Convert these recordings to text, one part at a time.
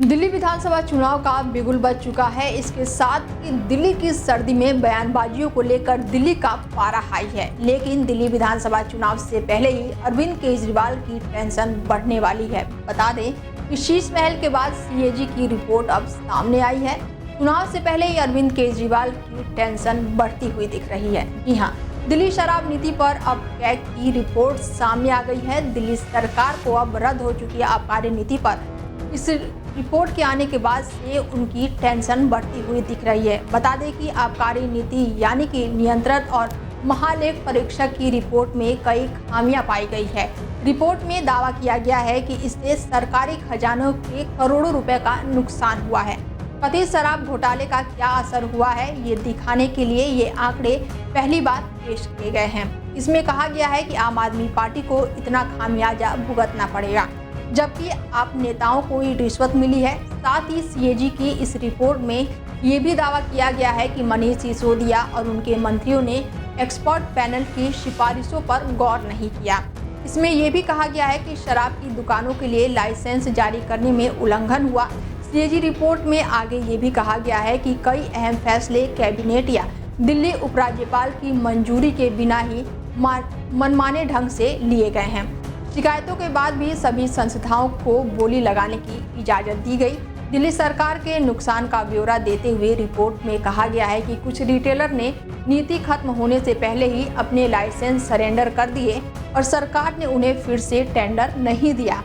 दिल्ली विधानसभा चुनाव का बिगुल बज चुका है। इसके साथ ही दिल्ली की सर्दी में बयानबाजियों को लेकर दिल्ली का पारा हाई है। लेकिन दिल्ली विधानसभा चुनाव से पहले ही अरविंद केजरीवाल की टेंशन बढ़ने वाली है। बता दें कि शीश महल के बाद सीएजी की रिपोर्ट अब सामने आई है। चुनाव से पहले ही अरविंद केजरीवाल की टेंशन बढ़ती हुई दिख रही है। जी हाँ, दिल्ली शराब नीति पर अब कैग की रिपोर्ट सामने आ गई है। दिल्ली सरकार को अब रद्द हो चुकी है आबकारी नीति पर इस रिपोर्ट के आने के बाद से उनकी टेंशन बढ़ती हुई दिख रही है। बता दें कि आबकारी नीति यानी कि नियंत्रण और महालेख परीक्षक की रिपोर्ट में कई खामियां पाई गई है। रिपोर्ट में दावा किया गया है कि इससे सरकारी खजानों के करोड़ों रुपए का नुकसान हुआ है। कथित शराब घोटाले का क्या असर हुआ है, ये दिखाने के लिए ये आंकड़े पहली बार पेश किए गए हैं। इसमें कहा गया है कि आम आदमी पार्टी को इतना खामियाजा भुगतना पड़ेगा, जबकि आप नेताओं को ही रिश्वत मिली है। साथ ही सीएजी की इस रिपोर्ट में ये भी दावा किया गया है कि मनीष सिसोदिया और उनके मंत्रियों ने एक्सपर्ट पैनल की सिफारिशों पर गौर नहीं किया। इसमें यह भी कहा गया है कि शराब की दुकानों के लिए लाइसेंस जारी करने में उल्लंघन हुआ। सीएजी रिपोर्ट में आगे ये भी कहा गया है कि कई अहम फैसले कैबिनेट या दिल्ली उपराज्यपाल की मंजूरी के बिना ही मनमाने ढंग से लिए गए हैं। शिकायतों के बाद भी सभी संस्थाओं को बोली लगाने की इजाज़त दी गई। दिल्ली सरकार के नुकसान का ब्यौरा देते हुए रिपोर्ट में कहा गया है कि कुछ रिटेलर ने नीति खत्म होने से पहले ही अपने लाइसेंस सरेंडर कर दिए और सरकार ने उन्हें फिर से टेंडर नहीं दिया।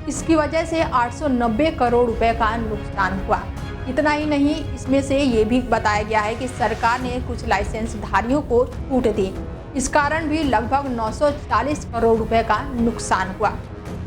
इसकी वजह से 890 करोड़ रुपए का नुकसान हुआ। इतना ही नहीं, इसमें से ये भी बताया गया है कि सरकार ने कुछ लाइसेंसधारियों को छूट दी। इस कारण भी लगभग 940 करोड़ रुपए का नुकसान हुआ।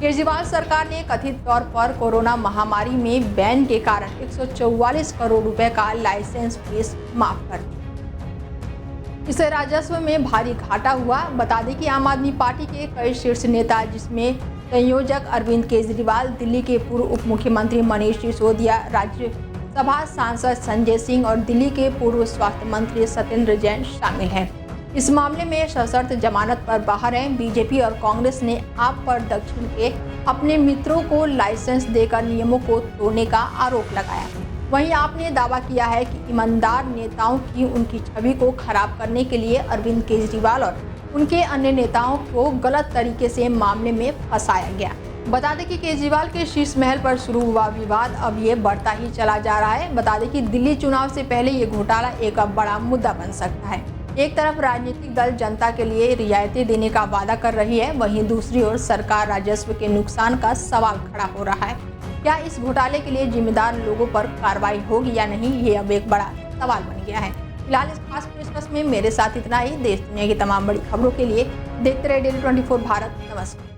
केजरीवाल सरकार ने कथित तौर पर कोरोना महामारी में बैन के कारण 144 करोड़ रुपए का लाइसेंस फीस माफ कर दी। इससे राजस्व में भारी घाटा हुआ। बता दें कि आम आदमी पार्टी के कई शीर्ष नेता, जिसमें संयोजक अरविंद केजरीवाल, दिल्ली के पूर्व उप मुख्यमंत्री मनीष सिसोदिया, राज्यसभा सांसद संजय सिंह और दिल्ली के पूर्व स्वास्थ्य मंत्री सत्येंद्र जैन शामिल हैं। इस मामले में सशर्त जमानत पर बाहर हैं। बीजेपी और कांग्रेस ने आप पर दक्षिण के अपने मित्रों को लाइसेंस देकर नियमों को तोड़ने का आरोप लगाया। वहीं आपने दावा किया है कि ईमानदार नेताओं की उनकी छवि को खराब करने के लिए अरविंद केजरीवाल और उनके अन्य नेताओं को गलत तरीके से मामले में फंसाया गया। बता दें कि केजरीवाल के शीश महल पर शुरू हुआ विवाद अब ये बढ़ता ही चला जा रहा है। बता दें कि दिल्ली चुनाव से पहले ये घोटाला एक बड़ा मुद्दा बन सकता है। एक तरफ राजनीतिक दल जनता के लिए रियायतें देने का वादा कर रही है, वहीं दूसरी ओर सरकार राजस्व के नुकसान का सवाल खड़ा हो रहा है। क्या इस घोटाले के लिए जिम्मेदार लोगों पर कार्रवाई होगी या नहीं, ये अब एक बड़ा सवाल बन गया है। फिलहाल इस खास पेशकश में मेरे साथ इतना ही। देश दुनिया की तमाम बड़ी खबरों के लिए देखते रहिए डेली 24 भारत। नमस्कार।